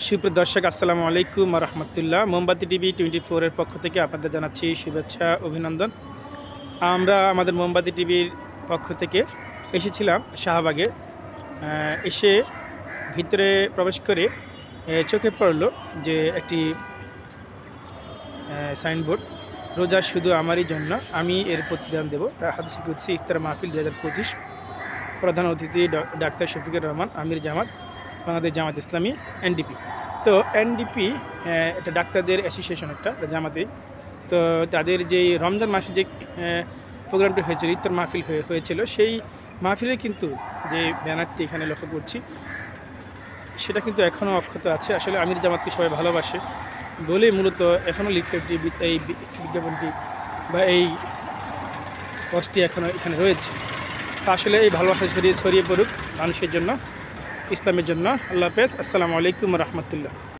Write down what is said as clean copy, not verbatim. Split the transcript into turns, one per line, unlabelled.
সুপ্রিয় দর্শক আসসালামু আলাইকুম রহমতুল্লাহ। মোমবাতি টিভি 24 এর পক্ষ থেকে আপনাদের জানাচ্ছি শুভেচ্ছা অভিনন্দন। আমরা আমাদের মোমবাতি টিভির পক্ষ থেকে এসেছিলাম শাহবাগে। এসে ভিতরে প্রবেশ করে চোখে পড়ল যে একটি সাইনবোর্ড, রোজা শুধু আমারই জন্য, আমি এর প্রতিদান দেব। হাদিস কুদসি ইফতার মাহফিল 2025। প্রধান অতিথি ডাক্তার শফিকুর রহমান, আমির জামাত, বাংলাদেশ জামাত ইসলামী, এনডিপি। তো এনডিপি এটা ডাক্তারদের অ্যাসোসিয়েশন, একটা জামাতে। তো তাদের যেই রমজান মাসে যে প্রোগ্রামটি হয়েছিল, ইফতার মাহফিল হয়েছিল, সেই মাহফিলে কিন্তু যে ব্যানারটি এখানে লক্ষ্য করছি, সেটা কিন্তু এখনও অক্ষত আছে। আসলে আমির জামাতকে সবাই ভালোবাসে বলেই মূলত এখনও লিফলেটটি, এই বিজ্ঞাপনটি বা এই পোস্টটি এখনও এখানে রয়েছে। তা আসলে এই ভালোবাসা ছড়িয়ে পড়ুক মানুষের জন্য, ইসলামের জন্য। আল্লাহ হাফেজ। আসসালামু আলাইকুম রহমতুল্লাহ।